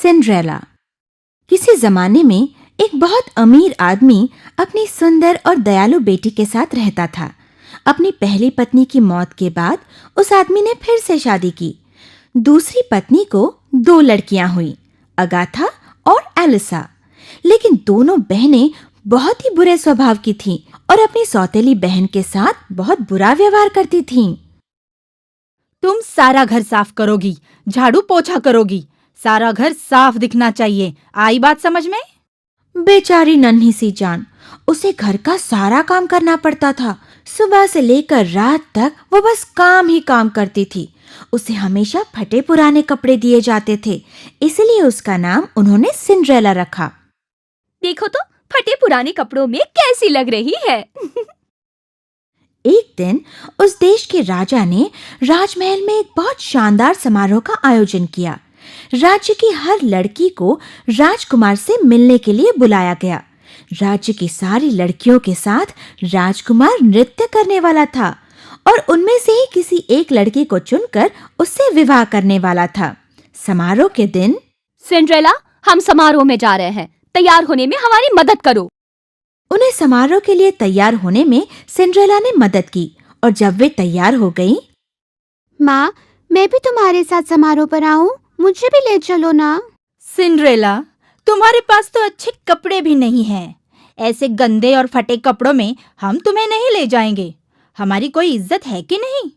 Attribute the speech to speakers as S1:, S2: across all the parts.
S1: Cinderella. किसी जमाने में एक बहुत अमीर आदमी अपनी सुंदर और दयालु बेटी के साथ रहता था। अपनी पहली पत्नी की मौत के बाद उस आदमी ने फिर से शादी की। दूसरी पत्नी को 2 लड़कियां हुई, अगाथा और एलिसा। लेकिन दोनों बहनें बहुत ही बुरे स्वभाव की थीं और अपनी सौतेली बहन के साथ बहुत बुरा व्यवहार करती थीं।
S2: तुम सारा घर साफ करोगी, झाड़ू पोछा करोगी, सारा घर साफ दिखना चाहिए। आई बात समझ में?
S1: बेचारी नन्ही सी जान, उसे घर का सारा काम करना पड़ता था। सुबह से लेकर रात तक वो बस काम ही काम करती थी। उसे हमेशा फटे पुराने कपड़े दिए जाते थे, इसलिए उसका नाम उन्होंने सिंड्रेला रखा।
S3: देखो तो फटे पुराने कपड़ों में कैसी लग रही है।
S1: एक दिन उस देश के राजा ने राजमहल में एक बहुत शानदार समारोह का आयोजन किया। राज्य की हर लड़की को राजकुमार से मिलने के लिए बुलाया गया। राज्य की सारी लड़कियों के साथ राजकुमार नृत्य करने वाला था और उनमें से ही किसी एक लड़की को चुनकर उससे विवाह करने वाला था। समारोह के दिन,
S3: सिंड्रेला, हम समारोह में जा रहे हैं, तैयार होने में हमारी मदद करो।
S1: उन्हें समारोह के लिए तैयार होने में सिंड्रेला ने मदद की और जब वे तैयार हो गईं,
S4: माँ, मैं भी तुम्हारे साथ समारोह पर आऊं? मुझे भी ले चलो ना।
S2: सिंड्रेला, तुम्हारे पास तो अच्छे कपड़े भी नहीं हैं। ऐसे गंदे और फटे कपड़ों में हम तुम्हें नहीं ले जाएंगे। हमारी कोई इज्जत है कि नहीं?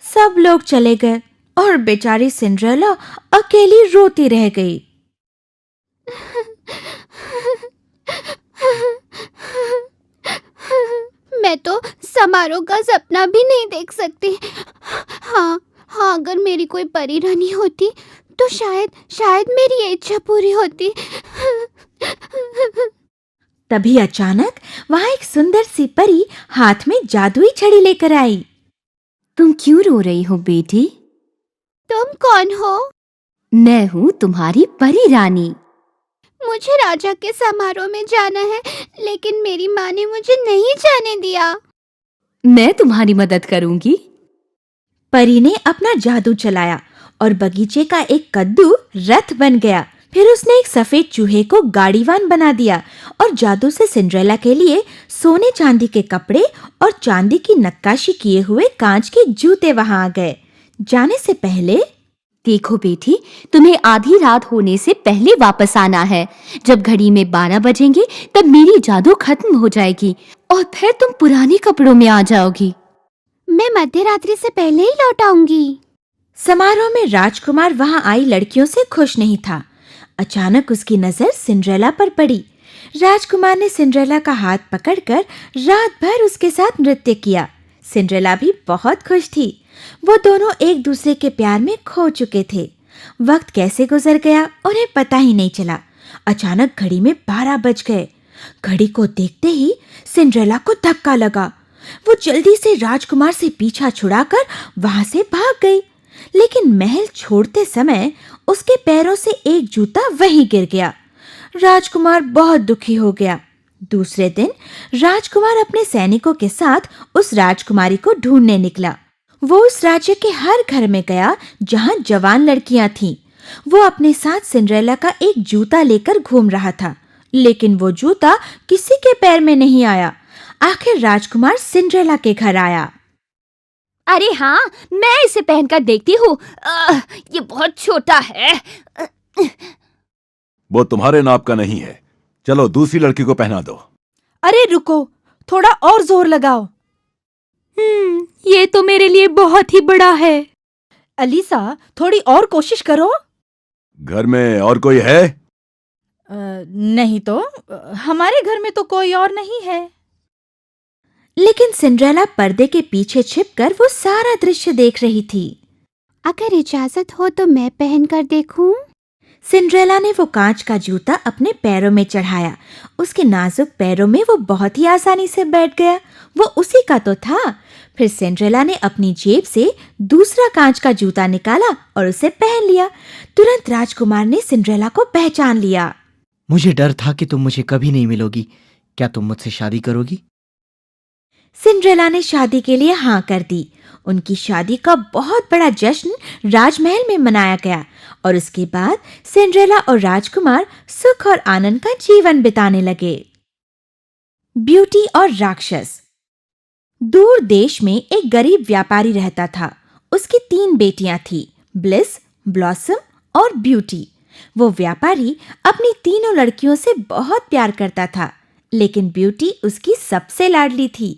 S1: सब लोग चले गए और बेचारी सिंड्रेला अकेली रोती रह गई।
S4: मैं तो समारोह का सपना भी नहीं देख सकती। हाँ, अगर मेरी कोई परी रानी होती तो शायद मेरी ये इच्छा पूरी होती।
S1: तभी अचानक वहां एक सुंदर सी परी हाथ में जादुई छड़ी लेकर आई।
S5: तुम क्यों रो रही हो बेटी?
S4: तुम कौन हो?
S5: मैं हूँ तुम्हारी परी रानी।
S4: मुझे राजा के समारोह में जाना है, लेकिन मेरी माँ ने मुझे नहीं जाने दिया।
S5: मैं तुम्हारी मदद करूंगी।
S1: परी ने अपना जादू चलाया और बगीचे का एक कद्दू रथ बन गया। फिर उसने एक सफेद चूहे को गाड़ीवान बना दिया और जादू से सिंड्रेला के लिए सोने चांदी के कपड़े और चांदी की नक्काशी किए हुए कांच के जूते वहां आ गए। जाने से पहले,
S5: देखो बेटी, तुम्हें आधी रात होने से पहले वापस आना है। जब घड़ी में 12 बजेंगे तब मेरी जादू खत्म हो जाएगी और फिर तुम पुराने कपड़ों में आ जाओगी।
S4: मैं मध्य रात्रि से पहले ही लौट आऊंगी।
S1: समारोह में राजकुमार वहां आई लड़कियों से खुश नहीं था। अचानक उसकी नजर सिंड्रेला पर पड़ी। राजकुमार ने सिंड्रेला का हाथ पकड़कर रात भर उसके साथ नृत्य किया। सिंड्रेला भी बहुत खुश थी। वो दोनों एक दूसरे के प्यार में खो चुके थे। वक्त कैसे गुजर गया उन्हें पता ही नहीं चला। अचानक घड़ी में 12 बज गए। घड़ी को देखते ही सिंड्रेला को धक्का लगा। वो जल्दी से राजकुमार से पीछा छुड़ाकर वहां से भाग गई, लेकिन महल छोड़ते समय उसके पैरों से एक जूता वहीं गिर गया। राजकुमार बहुत दुखी हो गया। दूसरे दिन राजकुमार अपने सैनिकों के साथ उस राजकुमारी को ढूंढने निकला। वो उस राज्य के हर घर में गया जहां जवान लड़कियां थीं। वो अपने साथ सिंड्रेला का एक जूता लेकर घूम रहा था, लेकिन वो जूता किसी के पैर में नहीं आया। आखिर राजकुमार सिंड्रेला के घर आया।
S3: अरे हाँ, मैं इसे पहनकर देखती हूँ। ये बहुत छोटा है।
S6: वो तुम्हारे नाप का नहीं है। चलो दूसरी लड़की को पहना दो।
S2: अरे रुको, थोड़ा और जोर लगाओ।
S3: ये तो मेरे लिए बहुत ही बड़ा है।
S2: अलीसा, थोड़ी और कोशिश करो।
S6: घर में और कोई है?
S2: नहीं तो, हमारे घर में तो कोई और नहीं है।
S1: लेकिन सिंड्रेला पर्दे के पीछे छिपकर वो सारा दृश्य देख रही थी।
S4: अगर इजाजत हो तो मैं पहनकर देखूं?
S1: सिंड्रेला ने वो कांच का जूता अपने पैरों में चढ़ाया। उसके नाजुक पैरों में वो बहुत ही आसानी से बैठ गया। वो उसी का तो था। फिर सिंड्रेला ने अपनी जेब से दूसरा कांच का जूता निकाला और उसे पहन लिया। तुरंत राजकुमार ने सिंड्रेला को पहचान लिया।
S7: मुझे डर था कि तुम मुझे कभी नहीं मिलोगी। क्या तुम मुझसे शादी करोगी?
S1: सिंड्रेला ने शादी के लिए हाँ कर दी। उनकी शादी का बहुत बड़ा जश्न राजमहल में मनाया गया और उसके बाद सिंड्रेला और राजकुमार सुख और आनंद का जीवन बिताने लगे। ब्यूटी और राक्षस। दूर देश में एक गरीब व्यापारी रहता था। उसकी 3 बेटियां थी, ब्लिस, ब्लॉसम और ब्यूटी। वो व्यापारी अपनी तीनों लड़कियों से बहुत प्यार करता था, लेकिन ब्यूटी उसकी सबसे लाडली थी।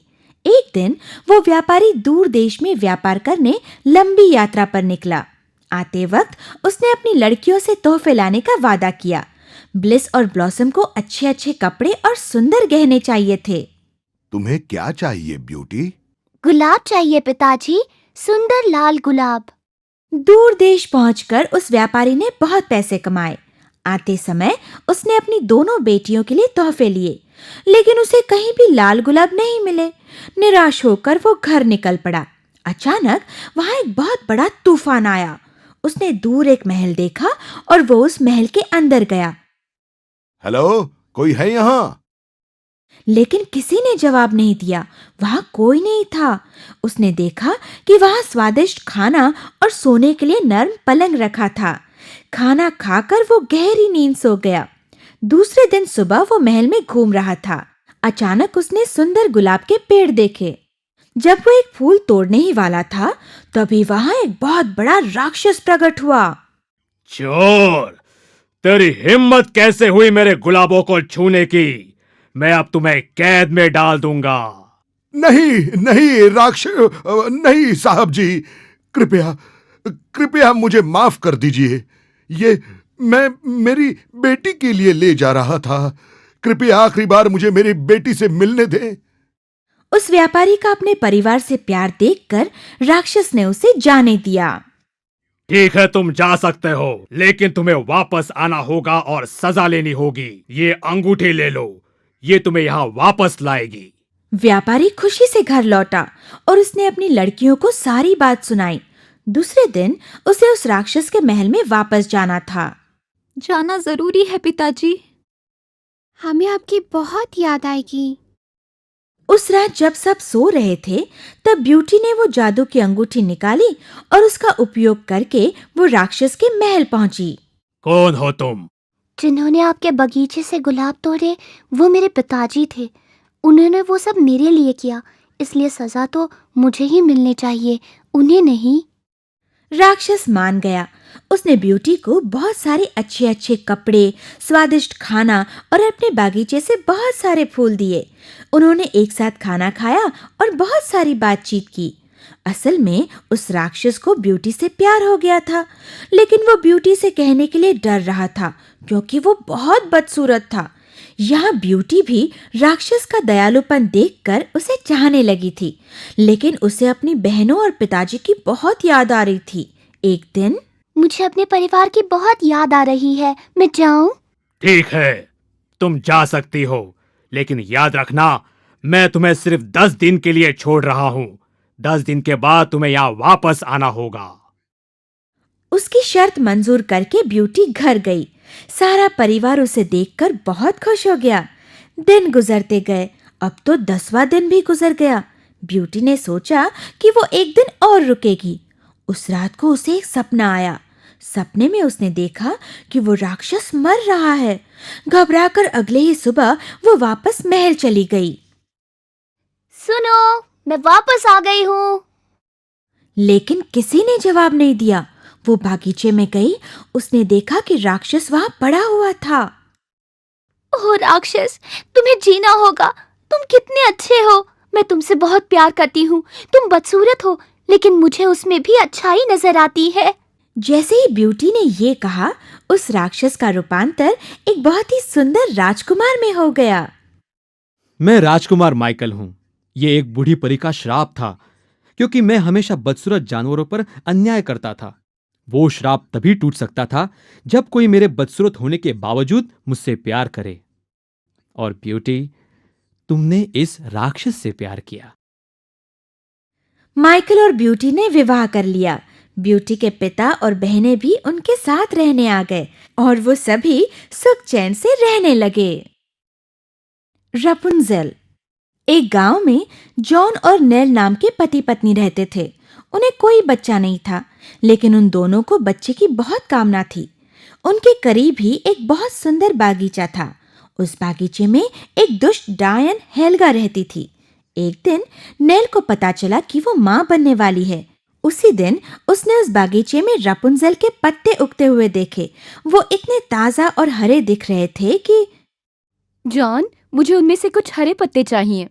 S1: एक दिन वो व्यापारी दूर देश में व्यापार करने लंबी यात्रा पर निकला। आते वक्त उसने अपनी लड़कियों से तोहफे लाने का वादा किया। ब्लिस और ब्लॉसम को अच्छे अच्छे कपड़े और सुंदर गहने चाहिए थे।
S8: तुम्हें क्या चाहिए ब्यूटी?
S4: गुलाब चाहिए पिताजी, सुंदर लाल गुलाब।
S1: दूर देश पहुंचकर उस व्यापारी ने बहुत पैसे कमाए। आते समय उसने अपनी दोनों बेटियों के लिए तोहफे लिए, लेकिन उसे कहीं भी लाल गुलाब नहीं मिले। निराश होकर वो घर निकल पड़ा। अचानक वहां एक बहुत बड़ा तूफान आया। उसने दूर एक महल देखा और वो उस महल के अंदर गया।
S8: हेलो, कोई है यहाँ?
S1: लेकिन किसी ने जवाब नहीं दिया। वहां कोई नहीं था। उसने देखा कि वहां स्वादिष्ट खाना और सोने के लिए नर्म पलंग रखा था। खाना खाकर वो गहरी नींद सो गया। दूसरे दिन सुबह वो महल में घूम रहा था। अचानक उसने सुंदर गुलाब के पेड़ देखे। जब वो एक फूल तोड़ने ही वाला था, तभी वहां एक बहुत बड़ा राक्षस प्रकट हुआ।
S9: चोर, तेरी हिम्मत कैसे हुई मेरे गुलाबों को छूने की? मैं अब तुम्हें कैद में डाल दूंगा।
S8: नहीं नहीं नहीं साहब जी, कृपया कृपया मुझे माफ कर दीजिए। ये मैं मेरी बेटी के लिए ले जा रहा था। कृपया आखिरी बार मुझे मेरी बेटी से मिलने दें।
S1: उस व्यापारी का अपने परिवार से प्यार देखकर राक्षस ने उसे जाने दिया।
S9: ठीक है, तुम जा सकते हो, लेकिन तुम्हें वापस आना होगा और सजा लेनी होगी। ये अंगूठी ले लो, ये तुम्हें यहाँ वापस लाएगी।
S1: व्यापारी खुशी से घर लौटा और उसने अपनी लड़कियों को सारी बात सुनाई। दूसरे दिन उसे उस राक्षस के महल में वापस जाना था।
S2: जाना जरूरी है पिताजी।
S4: हमें आपकी बहुत याद आएगी।
S1: उस रात जब सब सो रहे थे, तब ब्यूटी ने वो जादू की अंगूठी निकाली और उसका उपयोग करके वो राक्षस के महल पहुंची।
S9: कौन हो तुम?
S4: जिन्होंने आपके बगीचे से गुलाब तोड़े वो मेरे पिताजी थे। उन्होंने वो सब मेरे लिए किया, इसलिए सजा तो मुझे ही मिलनी चाहिए, उन्हें नहीं।
S1: राक्षस मान गया। उसने ब्यूटी को बहुत सारे अच्छे अच्छे कपड़े, स्वादिष्ट खाना और अपने बागीचे से बहुत सारे फूल दिए। उन्होंने एक साथ खाना खाया और बहुत सारी बातचीत की। असल में उस राक्षस को ब्यूटी से प्यार हो गया था, लेकिन वो ब्यूटी से कहने के लिए डर रहा था क्योंकि वो बहुत बदसूरत था। यहाँ ब्यूटी भी राक्षस का दयालुपन देखकर उसे चाहने लगी थी, लेकिन उसे अपनी बहनों और पिताजी की बहुत याद आ रही थी। एक दिन,
S4: मुझे अपने परिवार की बहुत याद आ रही है, मैं जाऊं?
S9: ठीक है, तुम जा सकती हो, लेकिन याद रखना, मैं तुम्हें सिर्फ 10 दिन के लिए छोड़ रहा हूँ। 10 दिन के बाद तुम्हें यहाँ वापस आना होगा।
S1: उसकी शर्त मंजूर करके ब्यूटी घर गई। सारा परिवार उसे देखकर बहुत खुश हो गया। दिन गुजरते गए। अब तो 10वां दिन भी गुजर गया। ब्यूटी ने सोचा कि वो एक दिन और रुकेगी। उस रात को उसे एक सपना आया। सपने में उसने देखा कि वो राक्षस मर रहा है। घबराकर अगले ही सुबह वो वापस महल चली गई।
S4: सुनो, मैं वापस आ गई हूँ।
S1: लेकिन किसी ने जवाब नहीं दिया। वो बागीचे में गई। उसने देखा कि राक्षस वहां पड़ा हुआ था।
S4: ओह राक्षस, तुम्हें जीना होगा। तुम कितने अच्छे हो। मैं तुमसे बहुत प्यार करती हूँ। तुम बदसूरत हो, लेकिन मुझे उसमें भी अच्छाई नजर आती है।
S1: जैसे ही ब्यूटी ने ये कहा, उस राक्षस का रूपांतर एक बहुत ही सुंदर राजकुमार में हो गया।
S10: मैं राजकुमार माइकल हूँ। ये एक बूढ़ी परी का श्राप था, क्योंकि मैं हमेशा बदसूरत जानवरों पर अन्याय करता था। वो श्राप तभी टूट सकता था जब कोई मेरे बदसूरत होने के बावजूद मुझसे प्यार करे। और ब्यूटी, तुमने इस राक्षस से प्यार किया।
S1: माइकल और ब्यूटी ने विवाह कर लिया। ब्यूटी के पिता और बहनें भी उनके साथ रहने आ गए और वो सभी सुख चैन से रहने लगे। रपुंज़ेल। एक गांव में जॉन और नेल नाम के पति पत्नी रहते थे। उन्हें कोई बच्चा नहीं था, लेकिन उन दोनों को बच्चे की बहुत कामना थी। उनके करीब ही एक बहुत सुंदर बागीचा था। उस बागीचे में एक दुष्ट डायन हेल्गा रहती थी। एक दिन नेल को पता चला कि वो माँ बनने वाली है। उसी दिन उसने उस बागीचे में रापुंज़ेल के पत्ते उगते हुए देखे। वो इतने ताजा और हरे दिख रहे थे कि
S3: जॉन, मुझे उनमें से कुछ हरे पत्ते चाहिए।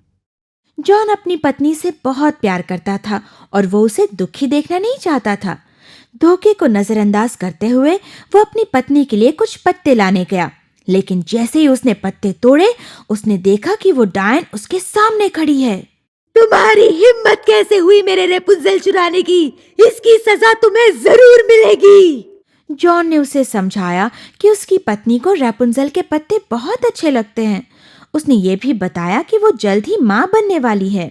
S1: जॉन अपनी पत्नी से बहुत प्यार करता था और वो उसे दुखी देखना नहीं चाहता था। धोखे को नजरअंदाज करते हुए वो अपनी पत्नी के लिए कुछ पत्ते लाने गया, लेकिन जैसे ही उसने पत्ते तोड़े, उसने देखा कि वो डायन उसके सामने खड़ी है।
S11: तुम्हारी हिम्मत कैसे हुई मेरे रेपुंज़ेल चुराने की? इसकी सजा तुम्हें जरूर मिलेगी।
S1: जॉन ने उसे समझाया कि उसकी पत्नी को रापुंज़ेल के पत्ते बहुत अच्छे लगते हैं। उसने ये भी बताया कि वो जल्द ही माँ बनने वाली है।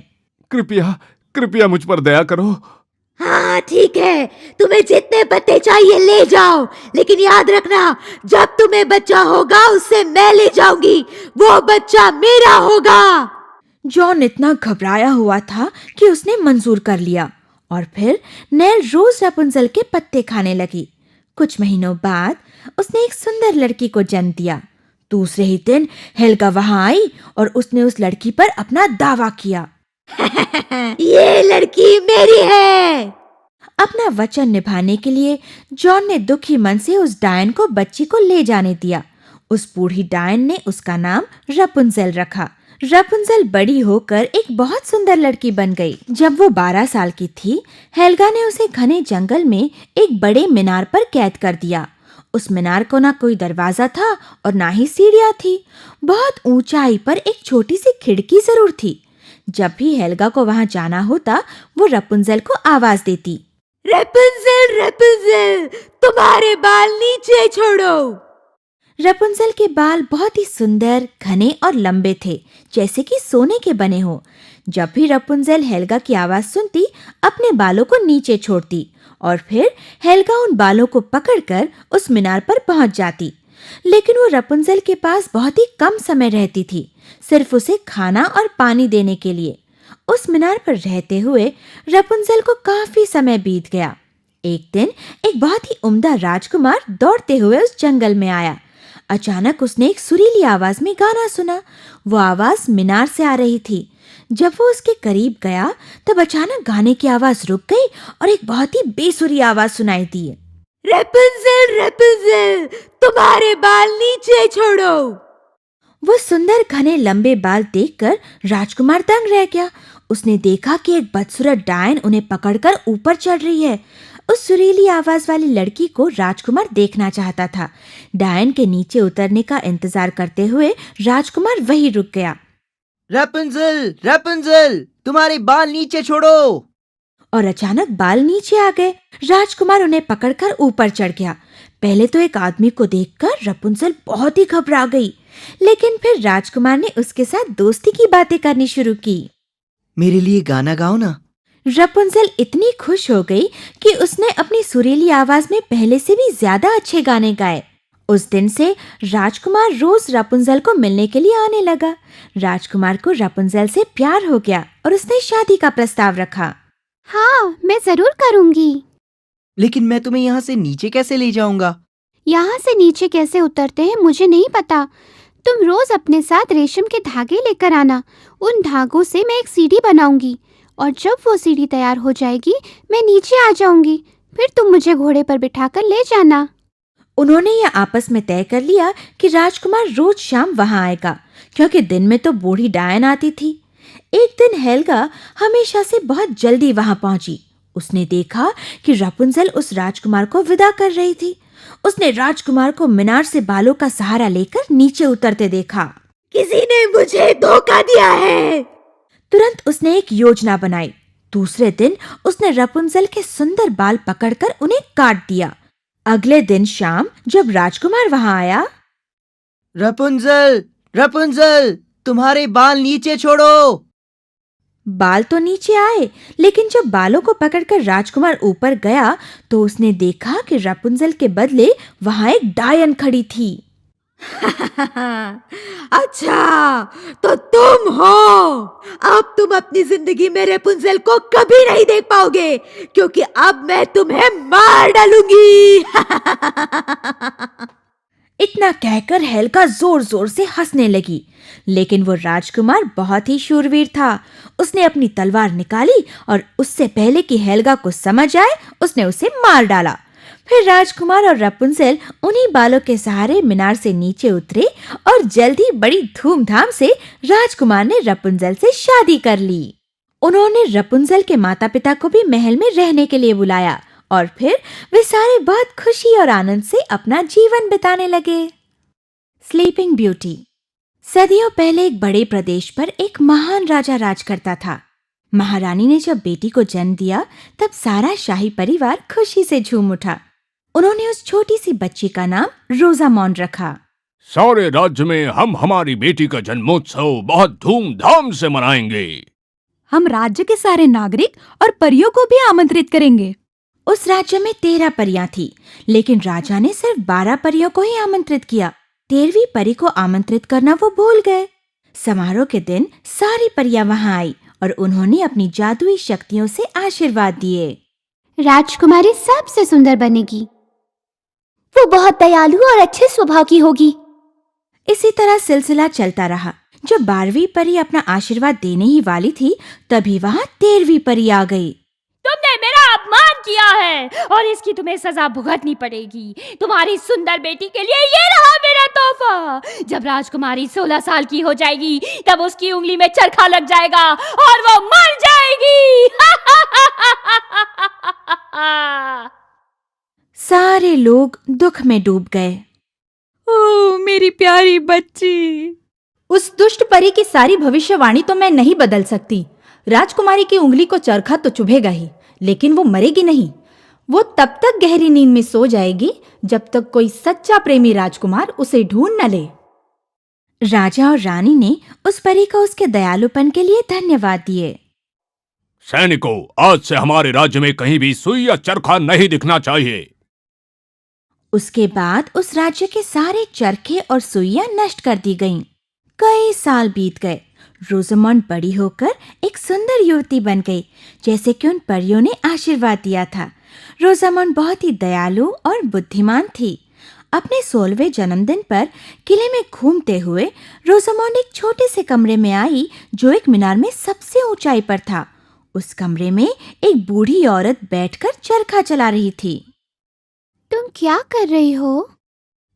S6: कृपया कृपया मुझ पर दया करो।
S11: हाँ ठीक है, तुम्हें जितने पत्ते चाहिए ले जाओ, लेकिन याद रखना, जब तुम्हें बच्चा होगा उसे मैं ले जाऊंगी। वो बच्चा मेरा होगा।
S1: जॉन इतना घबराया हुआ था कि उसने मंजूर कर लिया और फिर नेल रोज रापुंज़ेल के पत्ते खाने लगी। कुछ महीनों बाद उसने एक सुंदर लड़की को जन्म दिया। दूसरे ही दिन हेल्गा वहां आई और उसने उस लड़की पर अपना दावा किया।
S11: ये लड़की मेरी है।
S1: अपना वचन निभाने के लिए जॉन ने दुखी मन से उस डायन को बच्ची को ले जाने दिया। उस बूढ़ी डायन ने उसका नाम रापुंज़ेल रखा। रापुंज़ेल बड़ी होकर एक बहुत सुंदर लड़की बन गई। जब वो 12 साल की थी, हेल्गा ने उसे घने जंगल में एक बड़े मीनार पर कैद कर दिया। उस मीनार को ना कोई दरवाजा था और ना ही सीढ़ियां थी। बहुत ऊंचाई पर एक छोटी सी खिड़की जरूर थी। जब भी हेल्गा को वहां जाना होता, वो रापुंज़ेल को आवाज देती,
S11: रेपुंज़ेल, रेपुंज़ेल, तुम्हारे बाल नीचे छोड़ो।
S1: रापुंज़ेल के बाल बहुत ही सुंदर, घने और लंबे थे, जैसे कि सोने के बने हो। जब भी रापुंज़ेल हेल्गा की आवाज सुनती, अपने बालों को नीचे छोड़ती और फिर हेल्गा उन बालों को पकड़कर उस मीनार पर पहुंच जाती। लेकिन वो रापुंज़ेल के पास बहुत ही कम समय रहती थी, सिर्फ उसे खाना और पानी देने के लिए। उस मीनार पर रहते हुए रापुंज़ेल को काफी समय बीत गया। एक दिन एक बहुत ही उम्दा राजकुमार दौड़ते हुए उस जंगल में आया। अचानक उसने एक सुरीली आवाज में गाना सुना। वो आवाज मीनार से आ रही थी। जब वो उसके करीब गया, तब अचानक गाने की आवाज रुक गई और एक बहुत ही बेसुरी आवाज सुनाई दी।
S11: रेपुंज़ेल, रेपुंज़ेल, तुम्हारे बाल नीचे छोड़ो।
S1: वो सुंदर घने लंबे बाल देखकर राजकुमार दंग रह गया। उसने देखा कि एक बदसूरत डायन उन्हें पकड़कर ऊपर चढ़ रही है। उस सुरीली आवाज वाली लड़की को राजकुमार देखना चाहता था। डायन के नीचे उतरने का इंतजार करते हुए राजकुमार वहीं रुक गया।
S7: रापुंज़ेल, रापुंज़ेल, तुम्हारे बाल नीचे छोड़ो।
S1: और अचानक बाल नीचे आ गए। राजकुमार उन्हें पकड़कर ऊपर चढ़ गया। पहले तो एक आदमी को देखकर रापुंज़ेल बहुत ही घबरा गई, लेकिन फिर राजकुमार ने उसके साथ दोस्ती की बातें करनी शुरू की।
S7: मेरे लिए गाना गाओ ना।
S1: रापुंज़ेल इतनी खुश हो गई कि उसने अपनी सुरीली आवाज में पहले से भी ज्यादा अच्छे गाने गाए। उस दिन से राजकुमार रोज रापुंज़ेल को मिलने के लिए आने लगा। राजकुमार को रापुंज़ेल से प्यार हो गया और उसने शादी का प्रस्ताव रखा।
S4: हाँ, मैं जरूर करूंगी।
S7: लेकिन मैं तुम्हें यहाँ से नीचे कैसे ले जाऊंगा?
S4: यहाँ से नीचे कैसे उतरते हैं मुझे नहीं पता। तुम रोज अपने साथ रेशम के धागे लेकर आना। उन धागों से मैं एक सीढ़ी बनाऊंगी और जब वो सीढ़ी तैयार हो जाएगी, मैं नीचे आ जाऊंगी। फिर तुम मुझे घोड़े पर बिठाकर ले जाना।
S1: उन्होंने यह आपस में तय कर लिया कि राजकुमार रोज शाम वहां आएगा, क्योंकि दिन में तो बूढ़ी डायन आती थी। एक दिन हेल्गा हमेशा से बहुत जल्दी वहां पहुंची। उसने देखा कि रापुंज़ेल उस राजकुमार को विदा कर रही थी। उसने राजकुमार को मीनार से बालों का सहारा लेकर नीचे उतरते देखा।
S11: किसी ने मुझे धोखा दिया है।
S1: तुरंत उसने एक योजना बनाई। दूसरे दिन उसने रापुंज़ेल के सुंदर बाल पकड़कर उन्हें काट दिया। अगले दिन शाम जब राजकुमार वहां आया,
S7: रापुंज़ेल, रापुंज़ेल, तुम्हारे बाल नीचे छोड़ो।
S1: बाल तो नीचे आए, लेकिन जब बालों को पकड़कर राजकुमार ऊपर गया तो उसने देखा कि रापुंज़ेल के बदले वहां एक डायन खड़ी थी।
S11: अच्छा, तो तुम हो। अब तुम अपनी जिंदगी में रेपुंजेल को कभी नहीं देख पाओगे, क्योंकि अब मैं तुम्हें मार डालूंगी।
S1: इतना कहकर हेल्गा जोर जोर से हंसने लगी, लेकिन वो राजकुमार बहुत ही शूरवीर था। उसने अपनी तलवार निकाली और उससे पहले कि हेल्गा को समझ आए, उसने उसे मार डाला। फिर राजकुमार और रपुंजेल उन्हीं बालों के सहारे मीनार से नीचे उतरे और जल्द ही बड़ी धूमधाम से राजकुमार ने रपुंजेल से शादी कर ली। उन्होंने रपुंजेल के माता पिता को भी महल में रहने के लिए बुलाया और फिर वे सारे बहुत खुशी और आनंद से अपना जीवन बिताने लगे। Sleeping beauty. सदियों पहले एक बड़े प्रदेश पर एक महान राजा राज करता था। महारानी ने जब बेटी को जन्म दिया, तब सारा शाही परिवार खुशी से झूम उठा। उन्होंने उस छोटी सी बच्ची का नाम रोजामोंड रखा।
S9: सारे राज्य में हम हमारी बेटी का जन्मोत्सव बहुत धूमधाम से मनाएंगे।
S2: हम राज्य के सारे नागरिक और परियों को भी आमंत्रित करेंगे।
S1: उस राज्य में 13 परियां थी, लेकिन राजा ने सिर्फ 12 परियों को ही आमंत्रित किया। 13वीं परी को आमंत्रित करना वो भूल गए। समारोह के दिन सारी परियां वहां आई और उन्होंने अपनी जादुई शक्तियों से आशीर्वाद दिए।
S4: राजकुमारी सबसे सुंदर बनेगी।
S5: वो बहुत दयालु और अच्छे स्वभाव की होगी।
S1: इसी तरह सिलसिला चलता रहा। जब 12वीं परी अपना आशीर्वाद देने ही वाली थी, तभी वहां 13वीं परी आ गई।
S3: तुमने मेरा अपमान किया है और इसकी तुम्हें सजा भुगतनी पड़ेगी। तुम्हारी सुंदर बेटी के लिए ये रहा मेरा तोहफा। जब राजकुमारी 16 साल की हो जाएगी, तब उसकी उंगली में चरखा लग जाएगा और वो मर जाएगी।
S1: सारे लोग दुख में डूब गए।
S2: ओ मेरी प्यारी बच्ची। उस दुष्ट परी की सारी भविष्यवाणी तो मैं नहीं बदल सकती। राजकुमारी की उंगली को चरखा तो चुभेगा ही, लेकिन वो मरेगी नहीं। वो तब तक गहरी नींद में सो जाएगी जब तक कोई सच्चा प्रेमी राजकुमार उसे ढूंढ न ले।
S1: राजा और रानी ने उस परी को उसके दयालुपन के लिए धन्यवाद दिए।
S9: सैनिकों, आज से हमारे राज्य में कहीं भी सुई या चरखा नहीं दिखना चाहिए।
S1: उसके बाद उस राज्य के सारे चरखे और सुइयां नष्ट कर दी गईं। कई साल बीत गए। रोजामोंड बड़ी होकर एक सुंदर युवती बन गई, जैसे कि उन परियों ने आशीर्वाद दिया था। रोजामोंड बहुत ही दयालु और बुद्धिमान थी। अपने 16वें जन्मदिन पर किले में घूमते हुए रोजामोंड एक छोटे से कमरे में आई, जो एक मीनार में सबसे ऊंचाई पर था। उस कमरे में एक बूढ़ी औरत बैठकर चरखा चला रही थी।
S4: तुम क्या कर रही हो?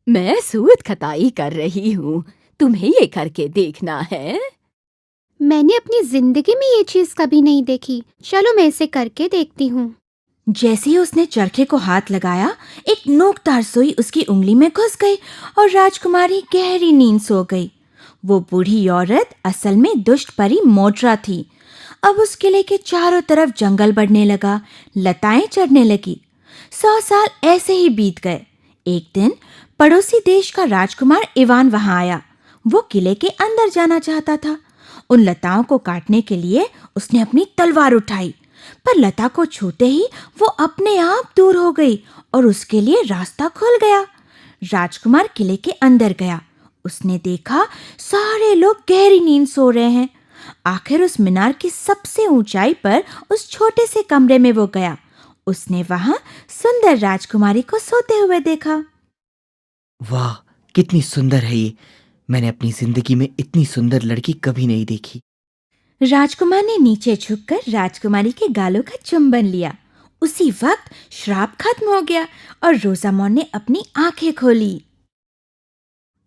S11: मैं सूत खताई कर रही हूँ। तुम्हें ये करके देखना है?
S4: मैंने अपनी जिंदगी में ये चीज कभी नहीं देखी। चलो मैं इसे करके देखती हूँ।
S1: जैसे ही उसने चरखे को हाथ लगाया, एक नोकदार सुई उसकी उंगली में घुस गई और राजकुमारी गहरी नींद सो गई। वो बूढ़ी औरत असल में दुष्ट परी मोड्रा थी। अब उस किले के चारों तरफ जंगल बढ़ने लगा, लताएं चढ़ने लगी। 100 साल ऐसे ही बीत गए। एक दिन पड़ोसी देश का राजकुमार इवान वहां आया। वो किले के अंदर जाना चाहता था। उन लताओं को काटने के लिए उसने अपनी तलवार उठाई, पर लता को छूते ही वो अपने आप दूर हो गई और उसके लिए रास्ता खुल गया। राजकुमार किले के अंदर गया। उसने देखा सारे लोग गहरी नींद सो रहे हैं। आखिर उस मीनार की सबसे ऊंचाई पर उस छोटे से कमरे में वो गया। उसने वहां सुंदर राजकुमारी को सोते हुए देखा।
S7: वाह, कितनी सुंदर है ये। मैंने अपनी जिंदगी में इतनी सुंदर लड़की कभी नहीं देखी।
S1: राजकुमार ने नीचे झुककर राजकुमारी के गालों का चुंबन लिया। उसी वक्त श्राप खत्म हो गया और रोजामोंड ने अपनी आंखें खोली।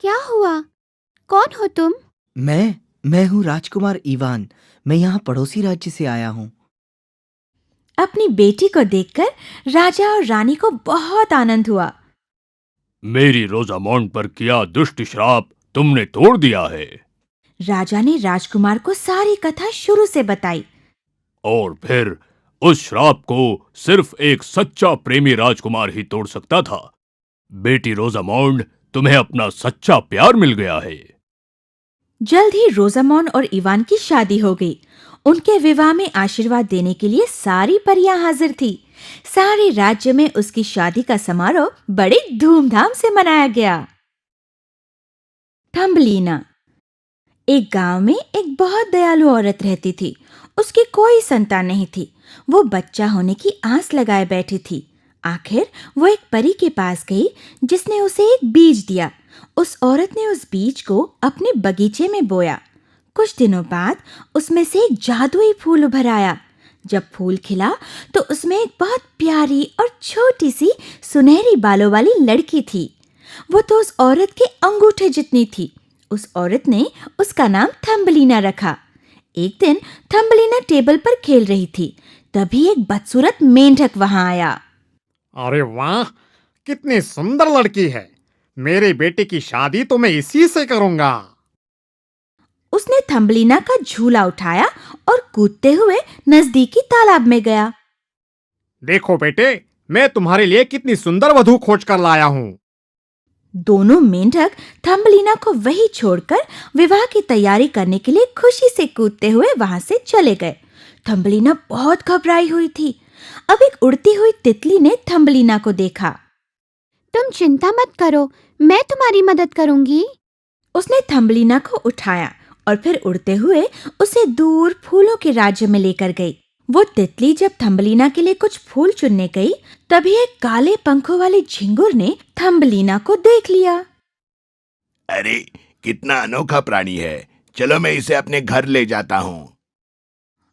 S4: क्या हुआ? कौन हो तुम?
S7: मैं हूँ राजकुमार इवान। मैं यहाँ पड़ोसी राज्य से आया हूँ।
S1: अपनी बेटी को देखकर राजा और रानी को बहुत आनंद हुआ।
S9: मेरी रोजामोंड पर किया दुष्ट श्राप तुमने तोड़ दिया है।
S1: राजा ने राजकुमार को सारी कथा शुरू से बताई।
S9: और फिर उस श्राप को सिर्फ एक सच्चा प्रेमी राजकुमार ही तोड़ सकता था। बेटी रोजामोंड, तुम्हें अपना सच्चा प्यार मिल गया है।
S1: जल्द ही रोजामोंड और इवान की शादी हो गई। उनके विवाह में आशीर्वाद देने के लिए सारी परियां हाजिर थी। सारे राज्य में उसकी शादी का समारोह बड़े धूमधाम से मनाया गया। थम्बलीना। एक गांव में एक बहुत दयालु औरत रहती थी। उसकी कोई संतान नहीं थी। वो बच्चा होने की आस लगाए बैठी थी। आखिर वो एक परी के पास गई जिसने उसे एक बीज दिया। उस औरत ने उस बीज को अपने बगीचे में बोया। कुछ दिनों बाद उसमें से एक जादुई फूल उभर आया। जब फूल खिला तो उसमें एक बहुत प्यारी और छोटी सी सुनहरी बालों वाली लड़की थी। वो तो उस औरत के अंगूठे जितनी थी। उस औरत ने उसका नाम थम्बलीना रखा। एक दिन थम्बलीना टेबल पर खेल रही थी। तभी एक बदसूरत मेंढक वहां आया।
S9: अरे वाह, कितनी सुंदर लड़की है। मेरी बेटी की शादी तो मैं इसी से करूंगा।
S1: उसने थम्बलीना का झूला उठाया और कूदते हुए नजदीकी तालाब में गया।
S9: देखो बेटे, मैं तुम्हारे लिए कितनी सुंदर वधू खोज कर लाया हूँ।
S1: दोनों मेंढक थम्बलीना को वहीं छोड़कर विवाह की तैयारी करने के लिए खुशी से कूदते हुए वहां से चले गए। थम्बलीना बहुत घबराई हुई थी। अब एक उड़ती हुई तितली ने थम्बलीना को देखा।
S4: तुम चिंता मत करो, मैं तुम्हारी मदद करूंगी।
S1: उसने थम्बलीना को उठाया और फिर उड़ते हुए उसे दूर फूलों के राज्य में लेकर गई। वो तितली जब थम्बलीना के लिए कुछ फूल चुनने गई, तभी एक काले पंखों वाले झिंगुर ने थम्बलीना को देख लिया।
S8: अरे कितना अनोखा प्राणी है, चलो मैं इसे अपने घर ले जाता हूँ।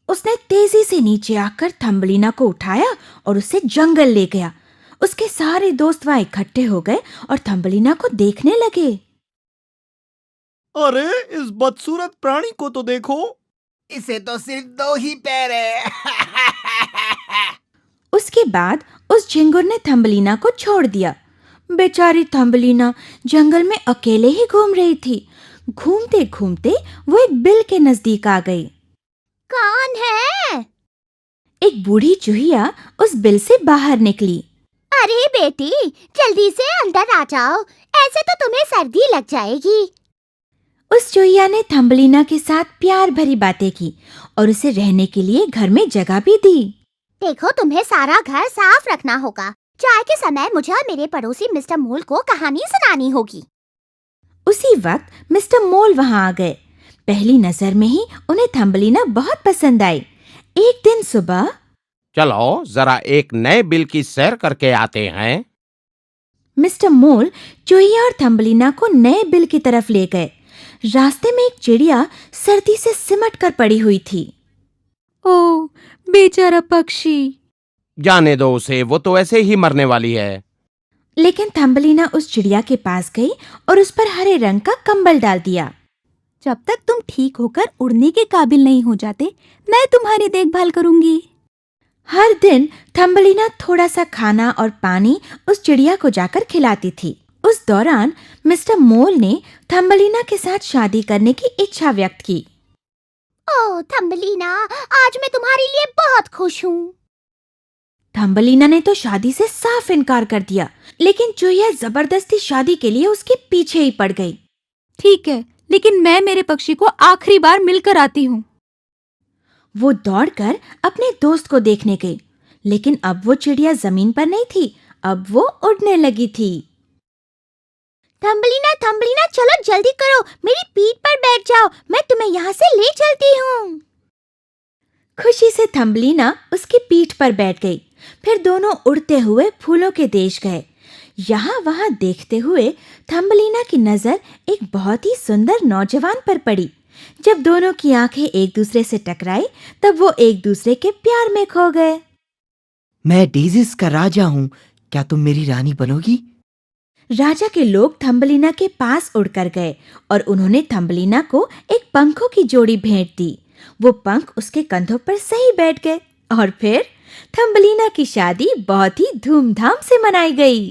S1: उसने तेजी से नीचे आकर थम्बलीना को उठाया और उसे जंगल ले गया। उसके सारे दोस्त वहां इकट्ठे हो गए और थम्बलीना को देखने लगे।
S7: अरे इस बदसूरत प्राणी को तो देखो,
S12: इसे तो सिर्फ 2 ही पैर है।
S1: उसके बाद उस झिंगुर ने थम्बलीना को छोड़ दिया। बेचारी थम्बलीना जंगल में अकेले ही घूम रही थी। घूमते घूमते वो एक बिल के नजदीक आ गई।
S11: कौन है?
S1: एक बूढ़ी चूहिया उस बिल से बाहर निकली।
S11: अरे बेटी, जल्दी से अंदर आ जाओ, ऐसे तो तुम्हें सर्दी लग जाएगी।
S1: उस चूहिया ने थम्बलीना के साथ प्यार भरी बातें की और उसे रहने के लिए घर में जगह भी दी।
S11: देखो, तुम्हें सारा घर साफ रखना होगा। चाय के समय मुझे और मेरे पड़ोसी मिस्टर मोल को कहानी सुनानी होगी।
S1: उसी वक्त मिस्टर मोल वहां आ गए। पहली नजर में ही उन्हें थम्बलीना बहुत पसंद आई। एक दिन सुबह,
S12: चलो जरा एक नए बिल की सैर करके आते हैं।
S1: मिस्टर मोल चूहिया और थम्बलीना को नए बिल की तरफ ले गए। रास्ते में एक चिड़िया सर्दी से सिमट कर पड़ी हुई थी।
S2: ओ बेचारा पक्षी।
S12: जाने दो उसे, वो तो ऐसे ही मरने वाली है।
S1: लेकिन थम्बलीना उस चिड़िया के पास गई और उस पर हरे रंग का कंबल डाल दिया।
S2: जब तक तुम ठीक होकर उड़ने के काबिल नहीं हो जाते, मैं तुम्हारी देखभाल करूंगी।
S1: हर दिन थम्बलीना थोड़ा सा खाना और पानी उस चिड़िया को जाकर खिलाती थी। उस दौरान मिस्टर मोल ने थम्बलीना के साथ शादी करने की इच्छा व्यक्त की।
S11: ओह थम्बलीना, आज मैं तुम्हारे लिए बहुत खुश हूँ।
S1: थम्बलीना ने तो शादी से साफ इनकार कर दिया, लेकिन चूहिया जबरदस्ती शादी के लिए उसके पीछे ही पड़ गई।
S2: ठीक है, लेकिन मैं मेरे पक्षी को आखिरी बार मिलकर आती हूँ।
S1: वो दौड़कर अपने दोस्त को देखने गई, लेकिन अब वो चिड़िया जमीन पर नहीं थी, अब वो उड़ने लगी थी।
S11: थम्बलीना, थम्बलीना, चलो जल्दी करो, मेरी पीठ पर बैठ जाओ, मैं तुम्हें यहाँ से ले चलती हूँ।
S1: खुशी से थम्बलीना उसकी पीठ पर बैठ गई। फिर दोनों उड़ते हुए फूलों के देश गए। यहाँ वहाँ देखते हुए थम्बलीना की नजर एक बहुत ही सुंदर नौजवान पर पड़ी। जब दोनों की आंखें एक दूसरे से टकराई, तब वो एक दूसरे के प्यार में खो गए।
S7: मैं डेजिस का राजा हूँ, क्या तुम मेरी रानी बनोगी?
S1: राजा के लोग थम्बलीना के पास उड़कर गए और उन्होंने थम्बलीना को एक पंखों की जोड़ी भेंट दी। वो पंख उसके कंधों पर सही बैठ गए और फिर थम्बलीना की शादी बहुत ही धूमधाम से मनाई गई।